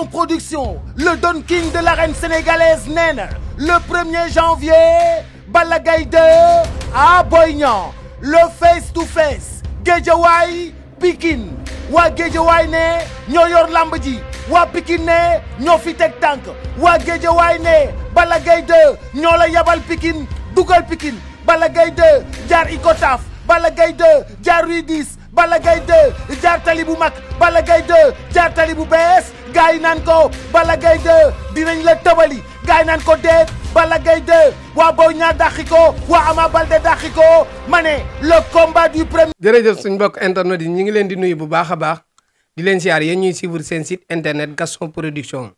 Gaston Productions, le Don King de l'arène sénégalaise nee na le 1er janvier Balla Gaye 2 à Boy Niang le face to face Guédiawaye Pikine waa Guédiawaye ne ñoo yor lamb ji waa Pikine ne ñoo fi teg tànk waa Guédiawaye ne Balla Gaye 2 ñoo la yabal Pikine dugal Pikine Balla Gaye 2 jaar Icotaf Balla Gaye 2 jaar Rue 10 Balla Gaye 2 jaar tali bu mag Balla Gaye 2 jaar tali bu bees gaay naan ko Balla Gaye 2 dinañ la tëbali gaay naan ko déet Balla Gaye 2 waa Boy Niang dàqi ko waa Ama Baldé dàqi ko ma ne le combat du premier. jërëjëf suñu mbokk internet yi ñu ngi leen di nuyu bu baax a baax di leen siyaar yéen ñuy suivre seen site internet Gaston Production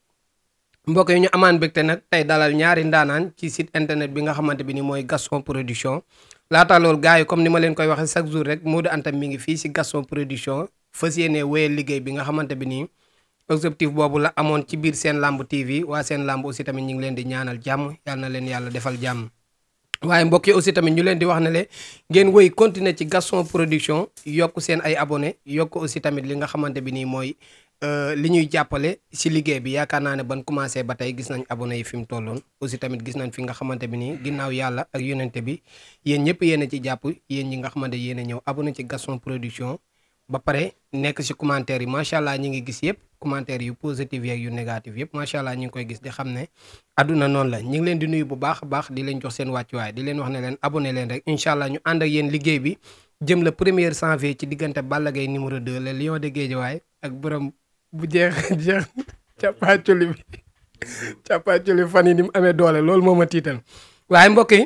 mbokk yi ñu amaan mbégte nag tey dalal ñaari ndaanaan ci site internet bi nga xamante bi ni mooy Gaston Production laata loolu gars yi comme ni ma leen koy waxee chaque jour rek Modou Anta mi ngi fii si Gaston Production fas yéene wéyal liggéey bi nga xamante bi nii objectif boobu la amoon ci biir seen lamb TV waa seen lamb aussi tamit ñu ngi leen di ñaanal jàmm yàlla na leen yàlla defal jàmm waaye mbokk yi aussi tamit ñu leen di wax ne le ngeen wéy continuer ci Gaston Production yokk seen ay abonné yokk aussi tamit li nga xamante bi nii mooy li ñuy jàppale si liggéey bi yaakaar naa ne ban commencé ba tey gis nañ abonné yi fi mu tolloon aussi tamit gis nañ fi nga xamante bi nii ginnaaw yàlla ak yonente bi yéen ñëpp yéen a ci jàpp yéen ñi nga xamante yéen a ñëw abonné ci Gaston Production ba pare nekk si commentaire yi macha allah ñi ngi gis yëpp commentaire yu positif yeeg yu négatif yëpp macha allah ñi ngi koy gis di xam ne adduna noonu la ñu ngi leen di nuyu bu baax a baax di leen jox seen wàccuwaay di leen wax ne leen abonné leen rek incha allah ñu ànd ak yéen liggéey bi jëm le 1er janvier ci diggante Balla Gaye numéro 2 le lion de Guédiawaye ak borom bu jeex càppaaculi bi càppaaculi fan yi ni mu amee doole loolu moo ma tiital waaye mbokk yi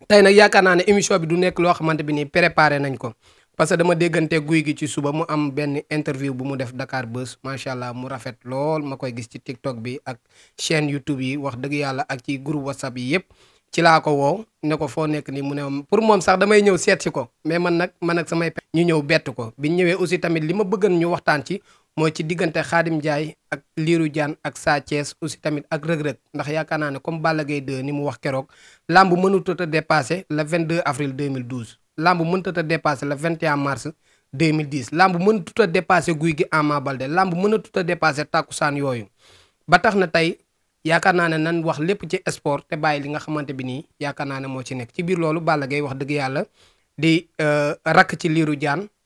tey nag yaakaar naa ne émission bi du nekk loo xamante bi ni préparé nañ ko parce que dama déggante Gouye Gui ci suba mu am benn interview bu mu def Dakar Buzz macha allah mu rafet lool ma koy gis ci TikTok bi ak chaîne YouTube yi wax dëgg yàlla ak ci groupe WhatsApp yi yëpp ci laa ko woo ne ko foo nekk nii mu ne pour moom sax damay ñëw seet si ko mais man nag samay ñu ñëw bett ko biñ ñëwee aussi tamit li ma bëggan ñu waxtaan ci mooy ci diggante Khadim Ndiaye ak Lirou ak Thies aussi tamit ak Reug Reug ndax yaakaar naa ne comme Balla Gaye 2 ni mu wax keroog lamb mënutut a dépassé le 22 avril 2012 lamb mënutut a dépassé le 21 mars 2010 lamb mënutut a dépassé Gouye Gui Ama Baldé lamb mënutut a dépassé takkusaan yooyu ba tax na tey yaakaar naa ne nan wax lépp ci sport te bàyyi li nga xamante bi nii yaakaar naa ne moo ci nekk ci biir loolu Balla Gaye wax dëgg yàlla di rakk ci Lirou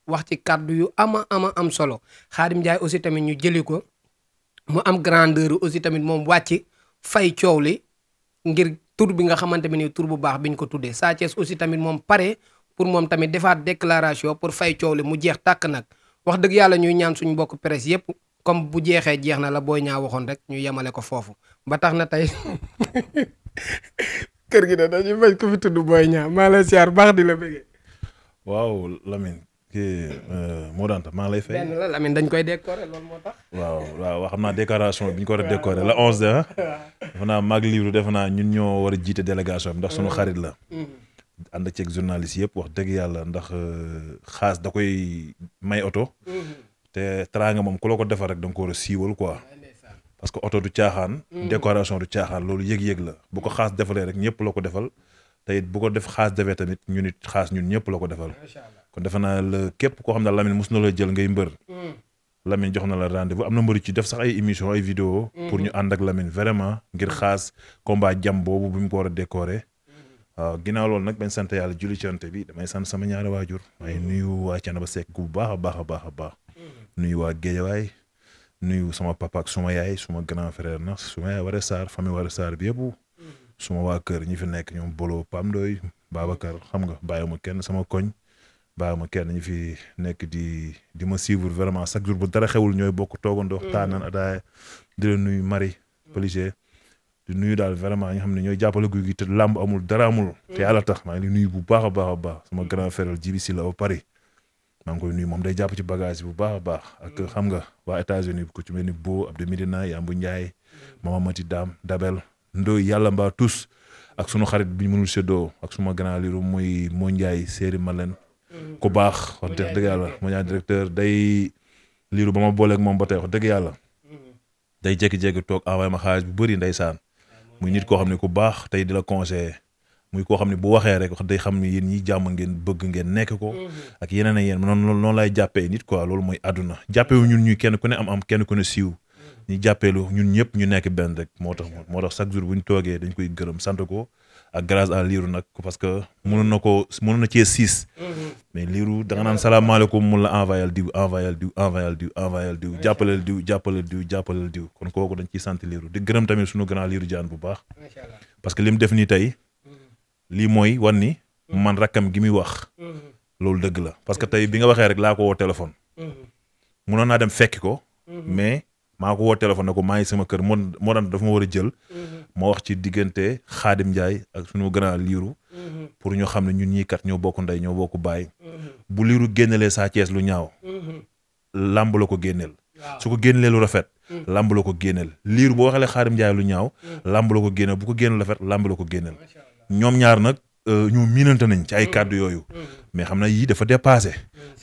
wax ci kàddu yu am solo Khadim Ndiaye aussi tamit ñu jëli ko mu am grandeur aussi tamit moom wàcc fay coow li ngir tur bi nga xamante bi nii tur bu baax biñ ko tuddee Thies aussi tamit moom pare pour moom tamit defaat déclaration pour fay coow li mu jeex tàkk nag wax dëgg yàlla ñuy ñaan suñu mbokk presse yëpp comme bu jeexee jeex na la Boy Niang waxoon rek ñu yemale ko foofu ba tax na tey kër gi da dañuy bañ ko fi tudd Boy Niang maa lay siyaar baax di la bëggee. waaw Lamine kii Modou Anta maa lay fay. benn la Lamine dañ koy décorer loolu moo tax. waaw xam naa décoration bi ñu ko war a décorer la 11 ah. defe naa mag Lirou defe naa ñun ñoo war a jiite délégation bi ndax suñu xarit la. ànd ceeg journaliste yëpp wax dëgg yàlla ndax xaas da koy may oto. te teraanga moom ku la ko defar rek da nga ko war a siiwal quoi. parce que oto du caaxaan. décoration du caaxaan loolu yëg-yëg la bu ko xaas defalee rek ñëpp la ko defal. te it bu ko def xaas defee tamit ñun it xaas ñun ñëpp la ko defal. kon defe naa la képp koo xam ne Lamine mos na la jël ngay mbër. Lamine jox na la rendez-vous am na mbëri ci def sax ay émission ay vidéo pour ñu ànd ak Lamine vraiment ngir xaas combat jam boobu bu mu ko war a décorer. waaw ginnaaw loolu nag bañ sant yàlla julli ci Yonent bi damay sant sama ñaari waajur. waaye nuyu waa Thiénaba Seck bu baax a baax. nuyu waa Guédiawaye nuyu sama papa ak suma yaay suma grand frère nag suma yaay Waré Sarr famille Waré Sarr bi yëpp. suma waa kër ñi fi nekk ñoom Bolo Pam Ndoy Babacar xam nga bàyyiwuma kenn sama koñ bàyyiwuma kenn ñi fi nekk di ma suivre vraiment chaque jour bu dara xewul ñooy bokk toogandoo taanan ataaya di la nuyu Marie Pelliger di nuyu daal vraiment ñi xam ne ñooy jàppale Gouye Gui te làmb amul dara amul te yàlla tax maa ngi nuyu bu baax a baax sama grand frère Djibi Sylla au Paris maa ngi koy nuyu moom day jàpp ci bagage bu baax a baax ak xam nga waa États-Unis ku ci mel ni Bo Abdou Medina Yambu Ndiaye Mama Mati Dam Dabel Ndoy yàlla mbaa tous ak sunu xarit bi ñu mënul séddoo ak suma grand Lirou muy moo Ndiaye séeri Malen ku baax wax dëgg yàlla moo Ndiaye directeur day Lirou ba ma booleeg moom ba tey wax dëgg yàlla day jékki-jékki toog envoyé ma xaalis bu bëri ndeysaan muy nit koo xam ne ku baax tey di la conseiller muy koo xam ne bu waxee rek wax day xam ne yéen ñi jàmm ngeen bëgg ngeen nekk ko ak yeneen ak yéen noonu lay jàppee nit quoi loolu mooy àdduna jàppee wu ñun ñuy kenn ku ne am kenn ku ne siiw ñu jàppeelu ñun ñëpp ñu nekk benn rek moo tax chaque jour bu ñu toogee dañ koy gërëm sant ko ak grâce à Lirou nag parce que mënoon na cee 6 mais Lirou da nga naan salaamaaleykum mun la envoyé diw jàppaleel diw kon kooku dañ ciy sant Lirou di gërëm tamit suñu grand Lirou Diane bu baax parce que li mu def nii tey lii mooy wan ni man rakkam gi muy wax loolu dëgg la parce que tey bi nga waxee rek laa ko woo téléphone mënoon naa dem fekki ko mais maa ko woo téléphone ne ko maa ngi sama kër moo daan dafa ma war a jël ma wax ci diggante Khadim Ndiaye ak suñu grand Lirou pour ñu xam ne ñun ñii kat ñoo bokk ndey ñoo bokk baay bu Lirou génnelee Sa Thiès lu ñaaw làmb la ko génneel su ko génnelee lu rafet làmb la ko génneel Lirou boo waxalee Khadim Ndiaye lu ñaaw làmb la ko génneel bu ko génneel lu rafet làmb la ko génneel ñoom ñaar nag ñu miinante nañ ci ay kàddu yooyu mais xam na yii dafa dépassé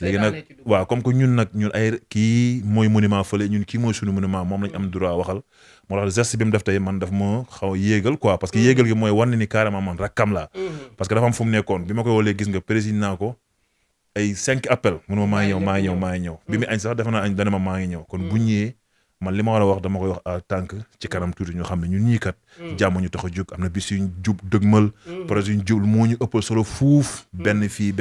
léegi nag waaw comme que ñun ay kii mooy monument fële ñun kii mooy suñu monument moom lañ am droit waxal moo tax geste bi mu def tey man daf ma xaw a yéegal quoi parce que yéegal gi mooy wan ni carrément man rakkam laa parce que dafa am fu mu nekkoon bi ma koy woolee gis nga président naa ko ay 5 appel mënu ma maa ngi ñëw bi mu añ sax defe naa añ dana ma maa ngi ñëw kon bu ñëwee man li ma war a wax dama koy wax à tànk ci kanam tuuti ñu xam ne ñun ñii kat jàmm ñu tax a jóg am na bis yuñ jub dëgmal projet yuñ jub moo ñu ëppal solo fuuf benn fee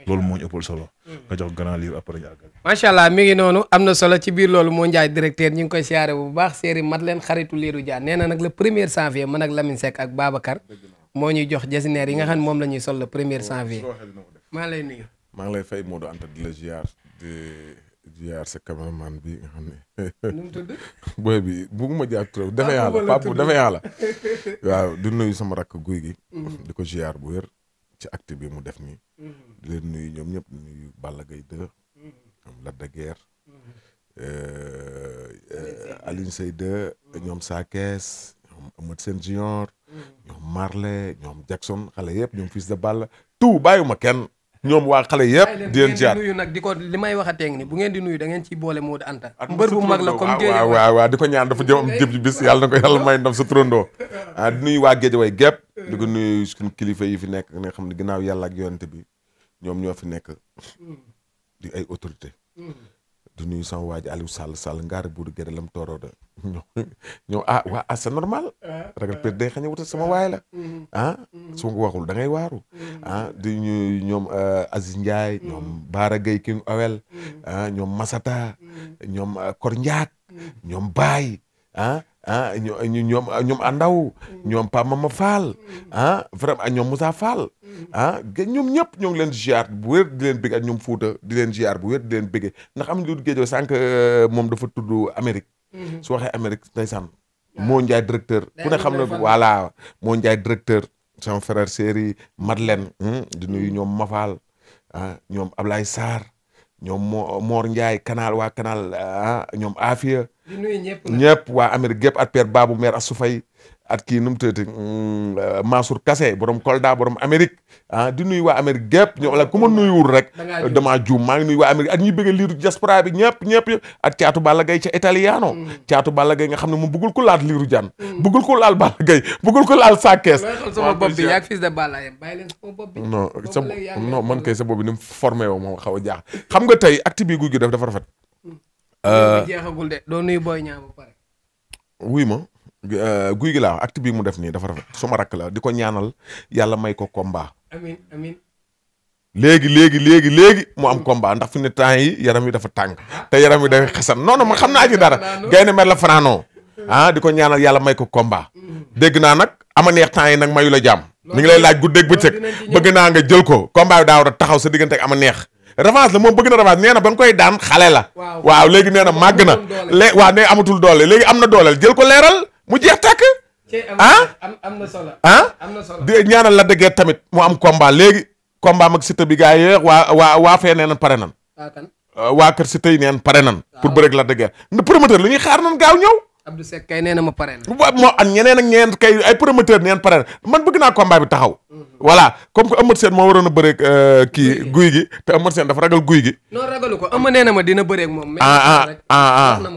loolu moo ñu ëppal solo nga jox grand Lirou après ñu àggal macha allah mi ngi noonu am na solo ci biir loolu moo Ndiaye directeur ñu ngi koy siyaare bu baax séeri mat leen xaritu Lirou Diane nee na nag le 1er janvier man ak Lamine Seck ak Babacar moo ñuy jox jasineer yi nga xam ne moom la ñuy sol le 1er janvier maa lay nuyu maa ngi lay fay Modou Anta di la ziar sa cameraman bi nga xam ne nu mu tudd booy bi bugguma jaar trop defe yàlla waaw di nuyu sama rakk Gouye Gui di ko ziar bu wér ci acte bi mu def nii di leen nuyu ñoom ñëpp di nuyu Balla Gaye 2 ñoom Lac de Guiers Alioune Seye 2 ñoom Sa Thiès ñoom Eumeu Sène Junior ñoom Marley ñoom Jackson xale yëpp ñoom Fils de Balla tout bàyyiwuma kenn ñoom waa xale yëpp di leen jaar nuyu nag di ko li may waxatee ni bu ngeen di nuyu da ngeen ciy boole Modou Anta mbër bu mag la comme waaw di ko ñaan dafa jëm am jëm ci bis yàlla na ko yàlla may ndam sa turandoo di nuyu waa Guédiawaye gépp di ko nuyu suñu kilifa yi fi nekk nga xam ne ginnaaw yàlla ak yonent bi ñoom ñoo fi nekk di ay autorité di nuyu sama waa ji Aliou Sall ngaari buudu géde lam tooroo da ñoom c'est normal ragal peut day xañ a wutal sama waay la su ma ko waxul da ngay waaru di ñuy ñoom Aziz Ndiaye ñoom Baara Gueye King Awel ñoom Masata ñoom Kor Ndiak ñoom Baye ñoom Andaw ñoom Pa Mama Fall vraiment ñoom Moussa Fall ñoom ñëpp ñoo ngi leen di ziar bu wér di leen bëgg ak ñoom Fouta di leen ziar bu wér di leen bëgg ndax am lu géejoo sànq moom dafa tudd Amérique su waxee Amérique ndeysaan moo Ndiaye directeur ku ne xam ne voilà moo Ndiaye directeur sama frère série Madeleine di nuyu ñoom Mafal ñoom Ablaye Sarr ñoom Mor Ndiaye canal waa canal ñoom Afia di nuyu ñëpp waa Amérique gépp at père Babou mère Assou Faye at kii nu mu tëddee Mansour Kassé borom Kolda borom Amérique di nuyu waa Amérique gépp ñoom la ku ma nuyuwul rek damaa juum maa ngi nuyu waa Amérique at ñuy bëgg Lirou diaspora bi ñëpp at caatu Balla Gaye ca Italiano caatu Balla Gaye nga xam ne moom bëggul ko laal Lirou Diane bëggul ko laal Balla Gaye bëggul ko laal Sa Thiès sama bopp bi yaag Fils de Balla yam bàyyi leen sama bopp bi non man kay sa bopp bi ni mu formé woo moom xaw a jaax xam nga tey acte bi Gouye Gui def dafa rafet jeexagul de doo nuyu Boy Niang ba pare wuy ma Gouye Gui laa acte bii mu def nii dafa rafet suma rakk la di ko ñaanal yàlla may ko combat amiin léegi mu am combat ndax fi ne temps yi yaram yi dafa tàng te yaram yi dafa xasan non man xam naa ci dara gaynde mer la fanaanoo di ko ñaanal yàlla may ko combat dégg naa nag ama neex temps yi nag mayu la jàmm mi ngi lay laaj guddeeg bëccëg bëgg naa nga jël ko combat bi daa war a taxaw sa diggante ak ama neex revanche la moom bëgg na revanche nee na ba nga koy daan xale la waaw léegi nee na màgg na waaw nee amatul doole léegi am na dooleel jël ko leeral mu jeex tàkk am na solo di ñaanal la dëggeet tamit mu am combat léegi combat mag Siteu bi gaa yi waa fee nee nan pare nan waa kër Siteu yi neen pare nan pour bëreeg la dëggeet na promoteur lu ñuy xaar nan gaaw ñëw Abdou Seck kay nee na ma pare na moo ak ñeneen kay ay promoteur neen pare na man bëgg naa combat bi taxaw voilà comme que Eumeu Sène moo waroon a bëreeg kii Gouye Gui te Eumeu Sène dafa ragal Gouye Gui non ragalu ko Eumeu nee na ma dina bëreeg moom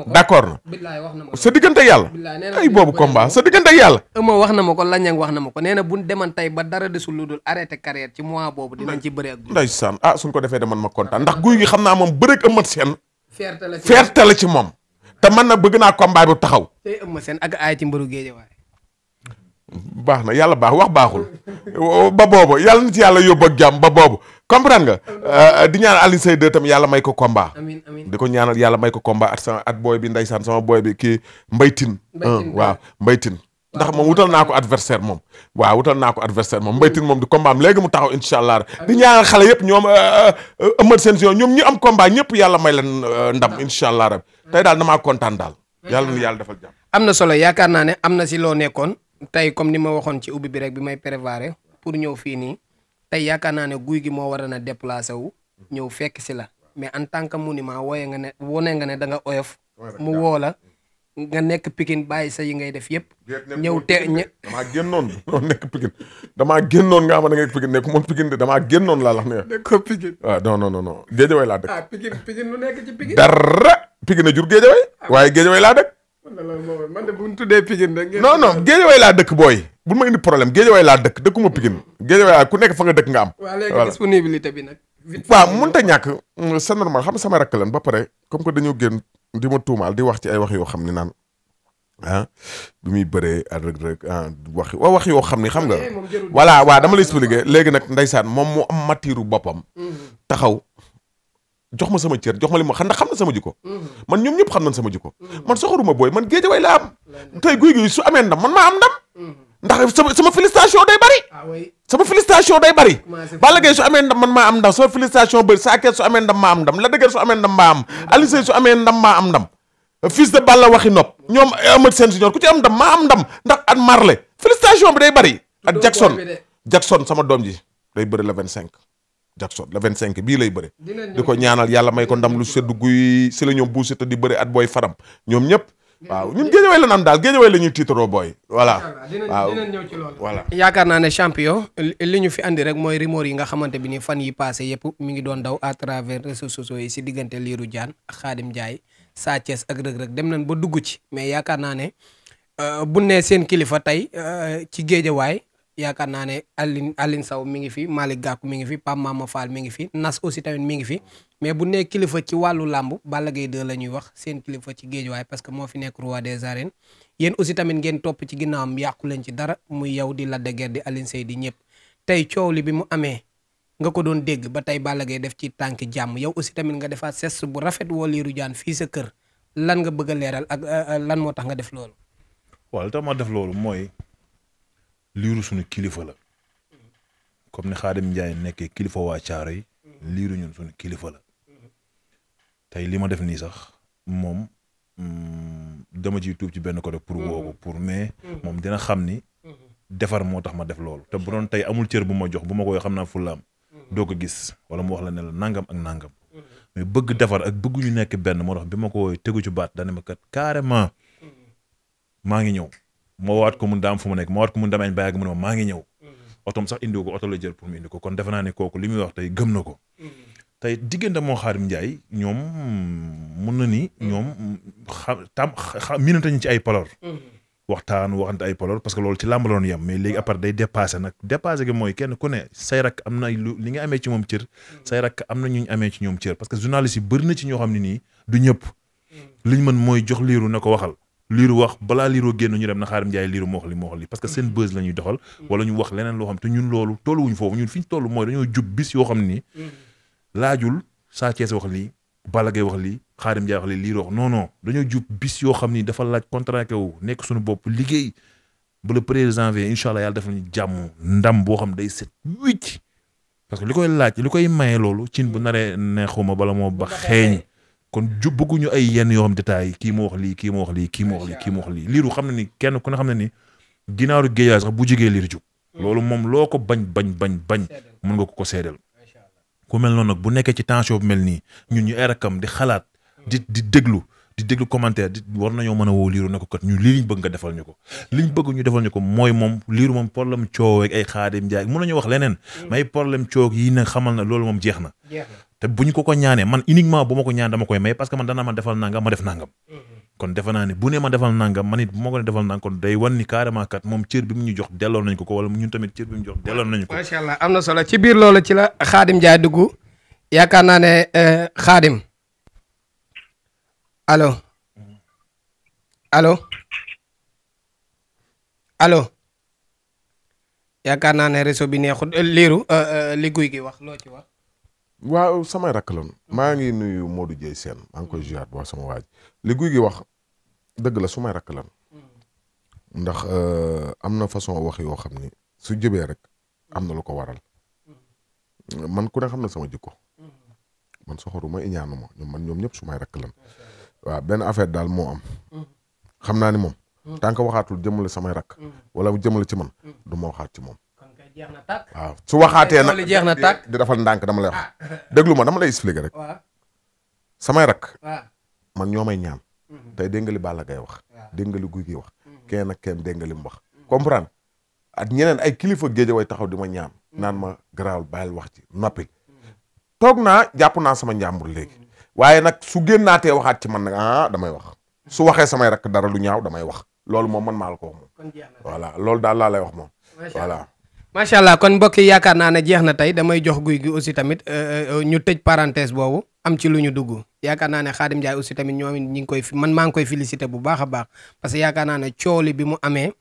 d'accord na sa diggante yàlla ay boobu combat sa diggante yàlla Eumeu wax na ma ko Lañang wax na ma ko nee na buñ deman tey ba dara desul lu dul arrêté carrière ci mois boobu dinañ ci bëreeg ndeysaan suñ ko defee de man ma kontaan ndax Gouye Gui xam naa moom bëreeg Eumeu Sène fierté la ci moom te man nag bëgg naa combat bu taxaw. tey ëmb seen ak aay ci mbëru géej waaye. baax na yàlla baax wax baaxul ba boobu yàlla na ci yàlla yóbbu ak jàmm ba boobu comprendre nga di ñaanal Alioune Seye 2 tam yàlla may ko combat. amiin amiin di ko ñaanal yàlla may ko combat at booy bi ndeysaan sama booy bi kii mbaytin waaw mbaytin ndax moom wutal naa ko adversaire moom waaw wutal naa ko adversaire moom mbaytin moom di combat am léegi mu taxaw incha allah di ñaanal xale yëpp ñoom ëmmat seen si ñoom ñi am combat ñëpp yàlla may leen ndam incha allah rab tey daal damaa kontaan daal yàlla na yàlla defal jàmm. am na solo yaakaar naa ne am na si loo nekkoon tey comme ni ma waxoon ci ubbi bi rek bi may préparé pour ñëw fii nii tey yaakaar naa ne guy gi moo war a na déplacé wu ñëw fekk si la mais en tant que monument wooye nga ne wone nga ne da nga oyof mu woo la nga nekk Pikine bàyyi sa yi ngay def yëpp. ñëw te damaa génnoon nekk Pikine damaa génnoon nga xam ne nekk Pikine nekk moom Pikine de damaa génnoon laa la wax ne. nekk ko Pikine. waaw non Géejawaay laa dëkk. ah Pikine lu nekk ci Pikine. dara Pikine a jur Géejawaay waaye Géejawaay laa dëkk. man de bu ñu tuddee Pikine rek. non Géejawaay laa dëkk booy. bul ma indi problème Géejawaay laa dëkk dëkkuma Pikine Géejawaay ku nekk fa nga dëkk nga am. waaw léegi disponibilité bi nag. waaw mënut a ñàkk c'est normal xam nga sama rakk lan ba pare comme que dañoo génn di ma tuumaal di wax ci ay wax yoo xam ne naan bi muy bëree ak Reug Reug wax yoo xam ni xam nga. voilà waaw dama lay expliquer léegi nag ndeysaan moom mu am matiru boppam. taxaw jox ma sama cër jox ma li ma xam na sama jikko. man ñoom ñëpp xam nañ sama jikko. man soxoruma booy man Géejawaay laa am. tey Gouye Gui su amee ndam man maa am ndam. ndax sama félicitation day bari. sama félicitation day bari. Balla Gaye su amee ndam man maa am ndam sama félicitation bëri Sa Thiès su amee ndam maa am ndam Lac de Guiers su amee ndam maa am Alioune Seye su amee ndam maa am ndam fils de Balla waxi nopp ñoom Eumeu Sène Junior ku ci am ndam maa am ndam ndax at Marley félicitation bi day bari. ak Jackson sama doom ji day bëri le 25. Jackson le 25 bii lay bëri. di ko ñaanal yàlla may ko ndam lu seddu guy si la ñoom buusi te di bëri at booy faram ñoom ñëpp. waaw ñun Géejawaay la naan daal Géejawaay la ñuy tiitaroo booy. voilà waaw dinañ ñëw ci loolu. voilà yaakaar naa ne champion li ñu fi andi rek mooy rumeur yi nga xamante bi ni fan yi passé yëpp mi ngi doon daw à travers réseaux sociaux yi si diggante Lirou Diane ak Khadim Ndiaye Sa Thiès ak Reug Reug dem nañ ba dugg ci mais yaakaar naa ne bu ne seen kilifa tey ci Géejawaay yaakaar naa ne Aline Sow mi ngi fi Malick Gakou mi ngi fi Pape Mama Fall mi ngi fi Nas aussi tamit mi ngi fi mais bu nee kilifa ci wàllu làmb Balla Gaye 2 la ñuy wax seen kilifa ci Géejawaay parce que moo fi nekk roi des arènes yéen aussi tamit ngeen topp ci ginnaawam yàqu leen ci dara muy yow di Lac de Guiers di Alioune Seye di ñëpp tey coow li bi mu amee nga ko doon dégg ba tey Balla Gaye def ci tànk jàmm yow aussi tamit nga defaat geste bu rafet woo Lirou Diane fii sa kër lan nga bëgg a leeral ak lan moo tax nga def loolu. waaw li tax ma def loolu mooy Lirou suñu kilifa la comme ni Khadim Ndiaye nekkee kilifa waa Thiaroye yi Lirou ñun suñu kilifa la tey li ma def nii sax moom dama ciy tuub ci benn côté pour woo ko pour mais moom dina xam ni defar moo tax ma def loolu te bu doon tey amul cër bu ma jox bu ma koy xam naa fullaam doo ko gis wala mu wax la ne la nangam ak nangam mais bëgg defar ak bëgg ñu nekk benn moo tax bi ma ko tegu ci baat dana ma kat carrément maa ngi ñëw ma waat ko mun daam fu mu nekk ma waat ko mun damay bàyyi ak mu ne maa ngi ñëw otom sax indi ko oto la jël pour mu indi ko kon defe naa ne kooku li muy wax tey gëm na ko tey diggante moo Khadim Ndiaye ñoom mun na ni ñoom miinante ñu ci ay palor waxante ay palor parce que loolu ci làmb la doon yem mais léegi après day dépassé nag dépassé gi mooy kenn ku ne say rakk am na li nga amee ci moom cër say rakk am na ñu amee ci ñoom cër parce que journaliste yi bëri na ci ñoo xam ne nii du ñëpp liñ mën mooy jox Lirou na ko waxal Lirou wax balaa Lirou génn ñu dem na Khadim Ndiaye Lirou moo wax li parce que seen buzz la ñuy doxal wala ñu wax leneen loo xam te ñun loolu tolluwuñ foofu ñun fi ñu toll mooy dañoo jub bis yoo xam ni laajul Sa Thiès wax lii Balla Gaye wax lii Khadim Ndiaye wax lii Lirou wax non dañoo jub bis yoo xam ni dafa laaj contracté wu nekk suñu bopp liggéey ba le 1er janvier incha allah yàlla dafa ñu jàmm ndam boo xam day set wicc parce que li koy laaj li koy maye loolu cin bu naree neexuma bala moo ba xeeñ kon bëgguñu ay yenn yoo xam détails kii moo wax lii kii moo wax lii kii moo wax lii kii moo wax lii Lirou xam na ni kenn ku ne xam ne ni ginaaru géejaay sax bu jigee Lirou jug loolu moom loo ko bañ mën nga ko seedeel ku mel noonu nag bu nekkee ci tension bu mel nii ñun ñu ay rakam di xalaat di déglu commentaire war nañoo mën a woo Lirou ne ko kat ñu lii liñ bëgg nga defal ñu ko liñ bëgg ñu defal ñu ko mooy moom Lirou moom problème coow ak ay Khadim Ndiaye mën nañu wax leneen mais problème coow yi nag xamal na loolu moom jeex na te bu ñu ko ñaanee man uniquement bu ma ko ñaan dama koy may parce que man dana ma defal nangam ma def nangam kon defe naa ne bu ne ma defal nangam man it bu ma ko defal nangam kon day wan ni carrément kat moom cër bi mu ñu jox delloo nañ ko wala ñun tamit cër bi mu jox delloo nañu ko. macha allah am na solo ci biir loolu ci la Khadim Ndiaye dugg yaakaar naa ne Khadim allo allo allo yaakaar naa ne réseau bi neexut Lirou li Gouye Gui wax loo ci wax. waaw samay rakk lan maa ngi nuyu Modou Dieye Sène maa ngi koy ziar bu sama waaj li Gouye Gui wax dëgg la sumay rakk lan ndax am na façon wax yoo xam ni su jëbee rek am na lu ko waral man ku ne xam na sama jikko man soxoruma iñaanuma ñoom ñëpp sumay rakk lan waaw benn affaire daal moo am xam naa ni moom tant que waxaatul jëmale samay rakk wala jëmale ci man du ma waxaat ci moom waaw su waxaatee nag jeex na tàkk di defal ndànk dama lay wax déglu ma dama lay expliquer rek samay rakk man ñoo may ñaan tey dégg nga li Balla Gaye wax dégg nga li Gouye Gui wax kenn ak kenn dégg nga li mu wax comprendre ak ñeneen ay kilifa géej way taxaw di ma ñaan naan ma garaawul bàyyil wax ci noppil toog naa jàpp naa sama njàmbur léegi waaye nag su génnaatee waxaat ci man nag damay wax su waxee samay rakk dara lu ñaaw damay wax loolu moom man maa la ko wax moom voilà loolu daal laa lay wax moom voilà macha allah kon mbokk yi yaakaar naa ne jeex na tey damay jox Gouye Gui aussi tamit ñu tëj parenthèse boobu am ci lu ñu dugg yaakaar naa ne Khadim Ndiaye aussi tamit ñoom ñi ngi koy man maa ngi koy félicité bu baax a baax parce que yaakaar naa ne cooli bi mu amee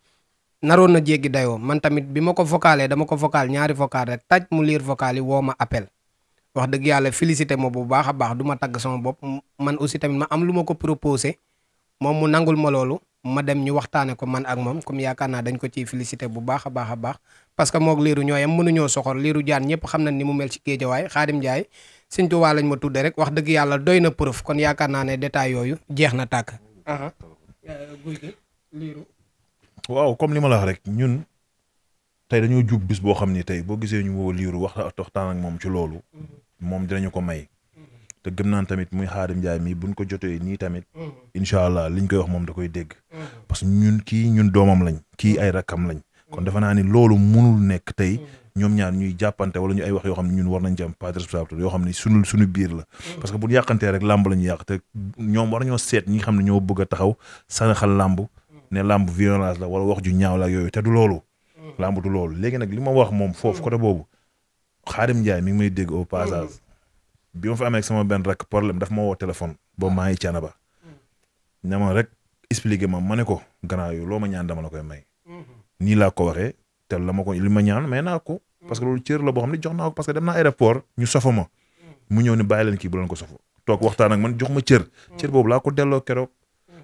naroon na jéggi dayoo man tamit bi ma ko vocalee dama ko vocal ñaari vocal rek taj mu lire vocal yi woo ma appel wax dëgg yàlla félicité ma bu baax a baax du ma tagg sama bopp man aussi tamit ma am lu ma ko proposé moom mu nangul ma loolu ma dem ñu waxtaane ko man ak moom comme yaakaar naa dañ ko ciy félicité bu baax a baax a baax parce que moog Lirou ñooyam mënuñoo soxor Lirou Diane ñëpp xam nañ ni mu mel ci géejawaay Khadim Ndiaye Sëñ Tuubaa lañ ma tudde rek wax dëgg yàlla doy na preuve kon yaakaar naa ne détail yooyu jeex na tàkk. Gouye Gui Lirou. waaw comme li ma la wax rek ñun tey dañoo jub bis boo xam ni tey boo gisee ñu woo Lirou waxtaan ak moom ci loolu moom dinañu ko may te gëm naan tamit muy Khadim Ndiaye mi buñ ko jotee nii tamit incha allah liñ koy wax moom da koy dégg parce que ñun doomam lañ kii ay rakkam lañ kon defe naa ni loolu munul nekk tey ñoom ñaar ñuy jàppante wala ñu ay wax yoo xam ne ñun war nañ ci am pas de responsabilité yoo xam ne suñu biir la parce que bu ñu yàqantee rek làmb la ñu yàq te ñoom war nañoo seet ñi nga xam ne ñoo bëgg a taxaw sanaxal làmb ne làmb violence la wala wax ju ñaaw la ak yooyu te du loolu làmb du loolu léegi nag li ma wax moom foofu côté boobu Khadim Ndiaye mi ngi may dégg au passage bi ma fa amee ak sama benn rek problème daf ma woo téléphone boobu maa ngi caana ba ne ma rek expliqué ma ne ko gannaaw yow loo ma ñaan dama la koy may nii laa ko waxee te la ma ko li ma ñaan may naa ko parce que loolu cër la boo xam ne jox naa ko parce que dem naa aéroport ñu sofo ma mu ñëw ne bàyyi leen kii bu leen ko sofo toog waxtaan ak man jox ma cër boobu laa ko delloo keroog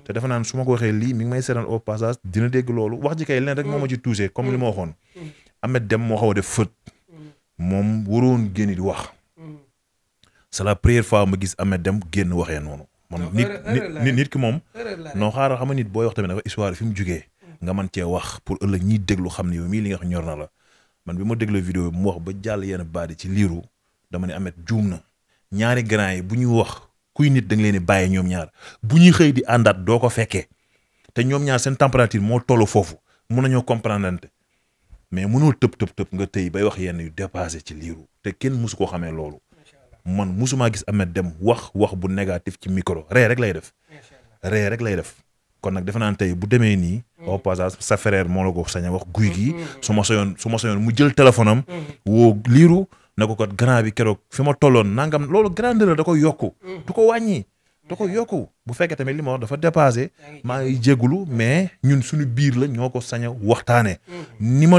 te defe naa ne su ma ko waxee lii mi ngi may seetaan au passage dina dégg loolu wax ji kay leen rek moo ma ci touché comme li ma waxoon Ahmed Dem moo xaw a def fët moom waroon génn di wax c'est la première fois ma gis Ahmed Dem génn waxee noonu man nit ki moom non xaaral xam nga nit booy wax tamit dafa histoire fi mu jugee nga man cee wax pour ëllëg ñiy déglu xam ne yow mii li nga xam ñor na la man bi ma dégloo vidéo bi mu wax ba jàll yenn baadi ci Lirou dama ne Ahmed juum na ñaari grand yi bu ñuy wax kuy nit da nga leen di bàyyi ñoom ñaar bu ñuy xëy di àndaat doo ko fekkee te ñoom ñaar seen température moo tollu foofu mun nañoo comprendre mais mënoo tëb nga tëy bay wax yenn yu dépassé ci Lirou te kenn musu koo xamee loolu man musumaa gis Ahmed Dem wax bu négatif ci micro ree rek lay def kon nag defe naa ne tey bu demee nii au passage sa frère moo la ko sañ a wax Gouye Gui su ma soyoon mu jël téléphone am woo Lirou ne ko kat grand bi keroog fi ma tolloon nangam loolu grandeur da koy yokku du ko wàññi da koy yokku bu fekkee tamit li ma wax dafa dépassé maa ngi jégalu mais ñun suñu biir la ñoo ko sañ a waxtaanee ni mu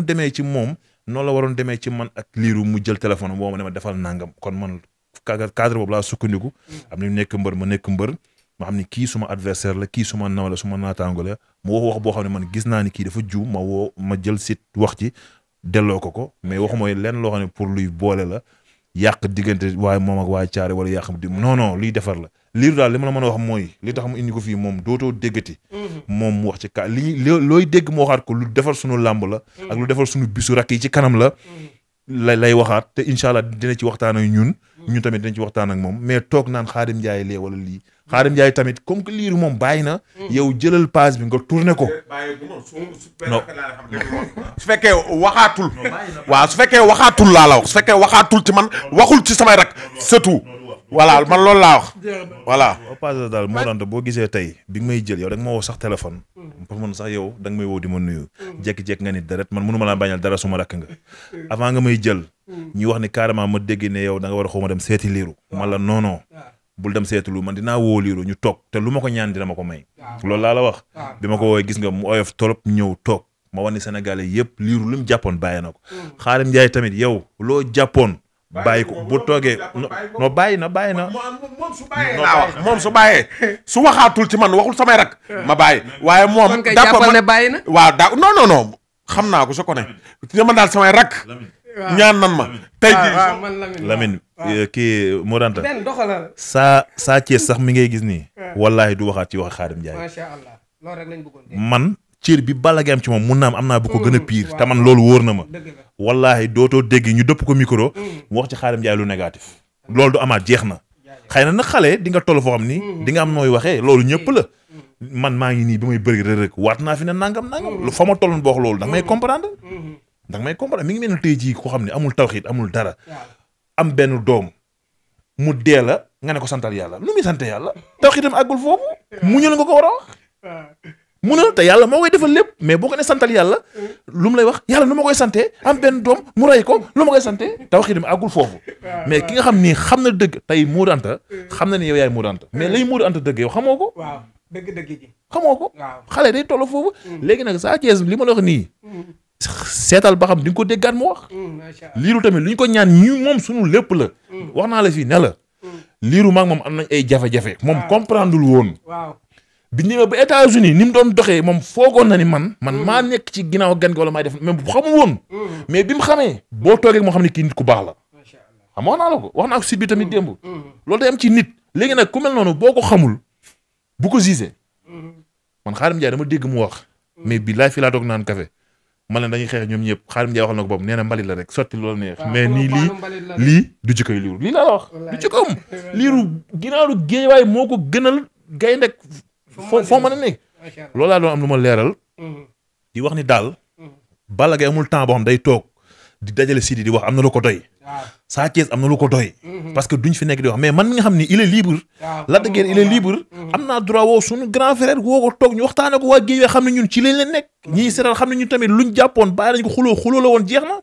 demee ci moom noonu la waroon demee ci man ak Lirou mu jël téléphone am boo ma ne ma defal nangam kon man cadre boobu laa sukkandiku am na ñu nekk mbër ma nekk mbër ma xam ni kii suma adversaire la kii suma naw la suma naataango la ma wax boo xam ne man gis naa ni kii dafa juum ma jël sit wax ci delloo ko mais waxuma lenn loo xam ne pour luy boole la yàq diggante waaye moom ak waaye caare wala yàq di non luy defar la Lirou daal li ma la mën a wax mooy li tax mu indi ko fii moom dootoo déggati moom mu wax ci ka looy dégg mu waxaat ko lu defar suñu làmb la ak lu defar suñu bisu rakk yi ci kanam la lay waxaat te incha allah dina ci waxtaan ak ñun tamit dinañ ci waxtaan ak moom mais toog naan Khadim Ndiaye lee wala lii Khadim Ndiaye tamit comme que Lirou moom bàyyi na yow jëlal page bi nga tourné ko non su fekkee waxaatul waaw su fekkee waxaatul laa la wax su fekkee waxaatul ci man waxul ci samay rak surtout voilà man loolu laa wax voilà au passage daal moo daan boo gisee tey bi nga may jël yow da nga ma woo sax téléphone pour man sax yow da nga may woo di ma nuyu jékki-jékki nga ni deret man mënu ma laa bañal dara suma rakk nga avant nga may jël ñu wax ni carrément ma dégg ne yow da nga war a xaw ma dem seeti Lirou man la non bul dem seetlu man dinaa woo Lirou ñu toog te lu ma ko ñaan dina ma ko may loolu laa la wax bi ma ko woowee gis nga mu oyof trop ñëw toog ma wan ni Sénégalais yëpp Lirou lu mu jàppoon bàyyi na ko Khadim Ndiaye tamit yow loo jàppoon bàyyi ko bu toogee no bàyyi na moom su bàyyee su waxaatul ci man waxul samay rak ma bàyyi waaye moom jàppal ne bàyyi na waaw non xam naa ko su ko ne ci man daal samay rak ñaan nan ma tey jii Lamine kii moo danta saa Thies sax mi ngay gis nii wallaahi du waxaat ci wax Khadim Ndiaye macha Allah loolu rek lañ bëggoon man cër bi Balla Gaye am ci moom mun naa am naa bu ko gën a pire te man loolu wóor na ma wallaahi dootoo dégg ñu dëpp ko micro mu wax ci Khadim Ndiaye lu négatif loolu du amaat jeex na xëy na nag xale di nga toll foo xam ni di nga am nooy waxee loolu ñëpp la man maa ngi nii ba may bëri rek waat naa fi ne nangam fa ma tolloon boo wax loolu da nga may comprendre mi ngi mel ne tey jii ko xam ne amul tawxiit amul dara am benn doom mu dee la nga ne ko santal yàlla lu muy sant yàlla tawxiitam àggul foofu muñal nga ko war a wax munal te yàlla moo koy defal lépp mais boo ko ne santal yàlla lu mu lay wax yàlla nu ma koy santee am benn doom mu rey ko lu ma koy santee tawxiitam àggul foofu mais ki nga xam ni xam na dëgg tey Modou Anta xam na ni yow yaay Modou Anta mais lay Modou Anta dëgg yow xamoo ko dëgg ji xamoo ko xale day toll foofu léegi nag Sa Thiès li ma la wax nii seetal ba xam di nga ko déggaat mu wax Lirou tamit lu ñu ko ñaan ñu moom suñu lépp la wax naa la fii ne la Lirou maag moom am nañ ay jafe-jafe moom comprendre lul woon bi ñëwee ba États-Unis ni mu doon doxee moom foogoon na ni man maa nekk ci ginnaaw gan gi wala may def même bu xamul woon mais bi mu xamee boo toogee moo xam ne kii nit ku baax la xam wax naa la ko wax naa ko site bi tamit démb loolu day am ci nit léegi nag ku mel noonu boo ko xamul bu ko gisee man Khadim Ndiaye dama dégg mu wax mais billaay fii laa toog naan café man leen dañuy xeex ñoom ñëpp Khadim Ndiaye waxal na ko boobu nee na mbalit la rek sotti loolu neex mais nii lii du jikkoy Lirou lii laa la wax du jikkoom Lirou ginaaru géewaay moo ko gënal gaynde foo mën a nekk loolu laa doon am lu ma leeral di wax ni daal Balla Gaye amul temps boo xam day toog di dajale sidi di wax am na lu ko doy Sa Thiès am na lu ko doy parce que duñ fi nekk di wax mais man mi nga xam ni il est libre Lac de Guiers il est libre am naa droit woo suñu grand frère woo ko toog ñu waxtaane ko waa géej xam ne ñun ci lañ leen nekk ñii seetal xam ne ñun tamit luñ jàppoon bàyyi nañ ko xuloo la woon jeex na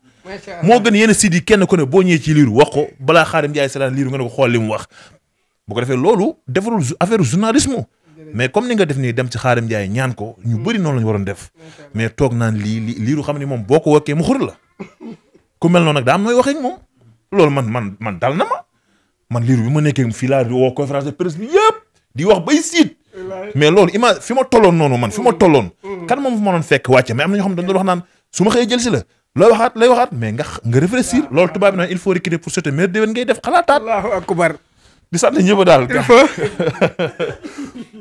moo gën yenn sidi kenn ku ne boo ñëwee ci Lirou wax ko balaa Khadim Ndiaye seetaan Lirou nga ne ko xool li mu wax bu ko defee loolu defarul affaire journalisme mais comme ni nga def nii dem ci Khadim Ndiaye ñaan ko ñu bëri noonu lañu waroon def mais toog naan Lirou xam ne moom boo ko wokkee mu xur la ku mel noonu nag daa am nooy waxee ak moom loolu man dal na man Lirou bi ma nekkee fii laa woo conférence de presse bi yëpp di wax bay siit mais loolu fi ma tolloon noonu man fi ma tolloon kan moom fu ma doon fekk wàcce mais am na ñoo xam ne dañ doon wax naan su ma xëyee jël si la lay waxaat mais nga réfléchir loolu tubaab bi naan il faut reculer pour sauter mais déwén ngay def xalaataat Allahu akbar di sant ñëpp daal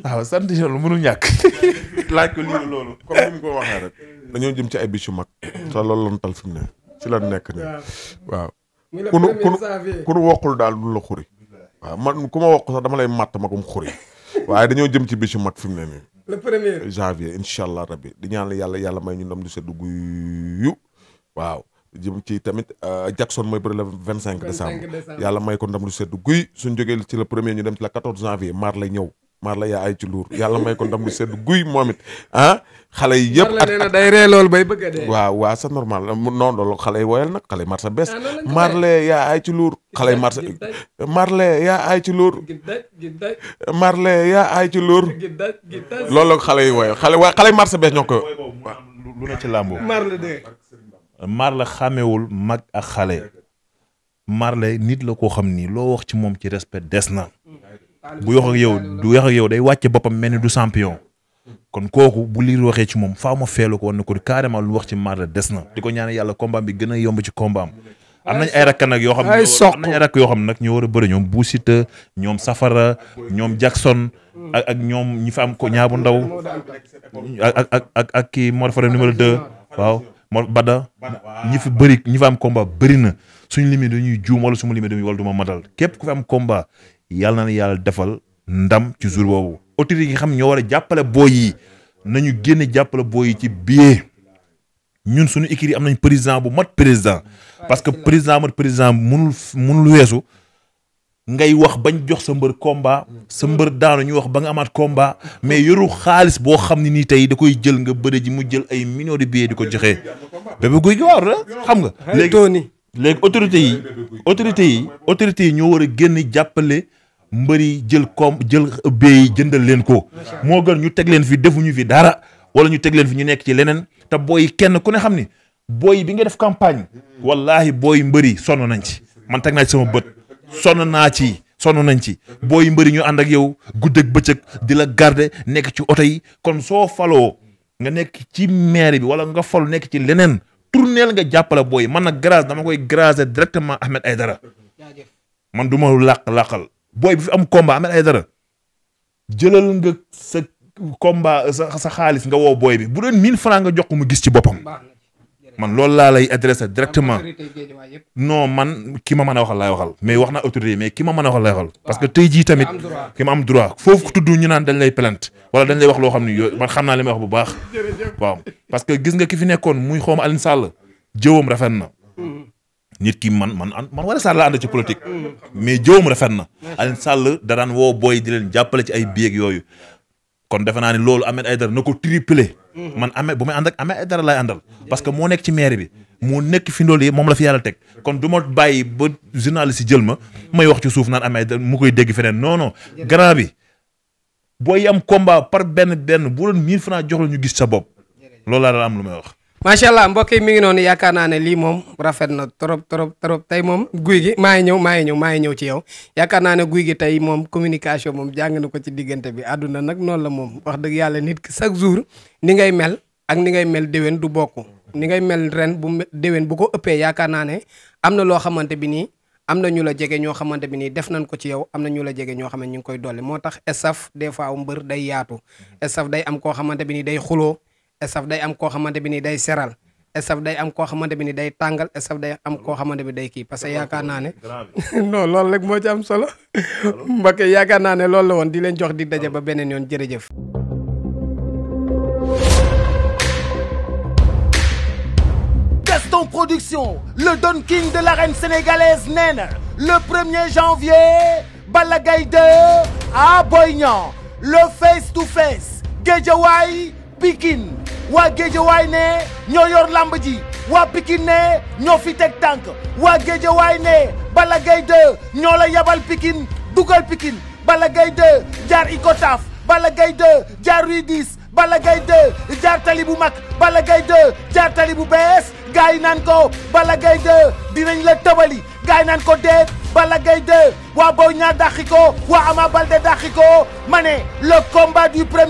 waaw sant yàlla mënul ñàkk laaj ko Lirou loolu comme ni ñu ko waxee rek dañoo jëm ci ay bis yu mag te loolu lan tal fi mu ne ci la nekk nii waaw ku nu wokkul daal du la xuri waaw man ku ma wokk sax dama lay matt magum xuri waaye dañoo jëm ci bis yu mag fi mu ne nii le 1er janvier incha allah rabbi di ñaan yàlla may ñu ndam du seddu guyu waaw jëm ci tamit Jackson mooy bëri le 25 décembre yàlla may ko ndam lu seddu guy suñ jógee ci le 1er ñu dem ci le 14 janvier maar lay ñëw maar la yaa ay ci luur yàlla may ko ndam lu seddu guy moom it xale yi yëpp ak nee na day ree loolu bay bëgg a dee waaw c'est normal non loolu xale yi woyal nag xale yi marsa bes marle yaa ay ci luur xale yi marsa marle yaa ay ci luur marle yaa ay ci luur loolu xale yi woyal xale yi marsa bes ñoo ko lu ne ci làmbu Marle xàmmewul mag ak xale Marle nit la koo xam ni loo wax ci moom ci respect des na bu wax ak yow du wax ak yow day wàcce boppam mel ni du champion kon kooku bu Lirou waxee ci moom faaw ma feelu ko woon ne ko carrément lu wax ci Marle des na di ko ñaan yàlla combat bi gën a yomb ci combat am nañ ay rakk nag yoo xam am nañ ay rakk yoo xam nag ñoo war a bëri ñoom Bou Siteu ñoom Safara ñoom Jackson ak ñoom ñi fa am ko ñaabu ndaw ak kii Mor Fadam numéro 2 waaw Mor Bada ñi fa am combat bëri na suñu limee dañuy juum wala suma limee dañuy wala du ma matal képp ku fi am combat yàlla na yàlla defal ndam ci jour boobu autorité yi nga xam ñoo war a jàppale booy yi nañu génne jàppale booy yi ci biir ñun suñu équipe am nañ président bu mat président parce que président mënul weesu ngay wax bañ jox sa mbër combat sa mbër daanu ñu wax ba nga amaat combat mais yoru xaalis boo xam ne nii tey da koy jël nga bëre ji mu jël ay millions de billets di ko joxe Bébé Gouye Gui waaw la xam nga léegi autorités yi ñoo war a génn jàppale mbëri jël béy jëndal leen ko moo gën ñu teg leen fi defuñu fi dara wala ñu teg leen fi ñu nekk ci leneen te booy kenn ku ne xam ni booy bi nga def campagne wallahi booy mbëri sonn nañ ci man teg naa ci sama bët sonn nañ ci booy mbëri ñu ànd ak yow guddeeg bëccëg di la garder nekk ci oto yi kon soo faloo nga nekk ci maire bi wala nga falu nekk ci leneen tourneel nga jàppale booy man nag grâce dama koy grâce directement Ahmed Aïdara man du ma làqal booy bi fi am combat Ahmed Aïdara jëlal nga sa combat sa xaalis nga woo booy bi bu doon 1000 francs nga jox ko mu gis ci boppam man loolu laa lay adressé directement non man ki ma mën a waxal laay waxal mais wax naa autorité mais ki ma mën a waxal laay waxal parce que tey jii tamit ki ma am droit foofu tudd ñu naan dañ lay plainte wala dañ lay wax loo xam ne yooyu man xam naa li may wax bu baax waaw parce que gis nga ki fi nekkoon muy xawma Alioune Sall jëwam rafet na nit ki man war a Sall la ànd ci politique mais jëwam rafet na Alioune Sall da daan woo booy di leen jàppale ci ay bieg yooyu kon defe naa ni loolu Ahmed Aïdara na ko triplé man bu may ànd ak Ahmed Aïdara laay àndal parce que moo nekk ci maire bi moo nekk fi ndool yi moom la fi yàlla teg kon du ma bàyyi ba journaliste yi jël ma may wax ci suuf naan Ahmed Aïdara mu koy dégg feneen non grand bi booy am combat par benn bu doon 1000 francs jox la ñu gis sa bopp loolu laa daan am lu may wax. macha allah mbokk yi mi ngi noonu yaakaar naa ne lii moom rafet na trop tey moom Gouye Gui maa ngi ñëw ci yow yaakaar naa ne Gouye Gui tey moom communication moom jàng na ko ci diggante bi àdduna nag noonu la moom wax dëgg yàlla nit ki chaque jour ni ngay mel ak ni ngay mel déwén du bokk ni ngay mel ren bu déwén bu ko ëppee yaakaar naa ne am na loo xamante bi nii am na ñu la jege ñoo xamante bi nii def nañ ko ci yow am na ñu la jege ñoo xam ne ñu ngi koy dolli moo tax staff des fois mbër day yaatu staff day am koo xamante bi nii day xuloo staff day am koo xamante bi ni day seral staff day am koo xamante bi ni day tàngal staff day am koo xamante bi day kii parce que yaakaar naa ne non loolu rek moo ci am solo mbokk yaakaar naa ne loolu la woon di leen jox di daje ba beneen yoon jërëjëf. Gaston Productions, le Don King de l'arène sénégalaise nee na le 1er janvier Balla Gaye 2 à Boy Niang le face to face Guédiawaye Pikine waa Guédiawaye ne ñoo yor lamb ji waa Pikine ne ñoo fi teg tànk waa Guédiawaye ne Balla Gaye 2 ñoo la yabal Pikine dugal Pikine Balla Gaye 2 jaar Icotaf Balla Gaye 2 jaar Rue 10 Balla Gaye 2 jaar tali bu mag Balla Gaye 2 jaar tali bu bees gars yi naan ko Balla Gaye 2 dinañ la tëbali gars yi naan ko déet Balla Gaye 2 waa Boy Niang dàqi ko waa Ama Baldé dàqi ko ma ne le combat du premier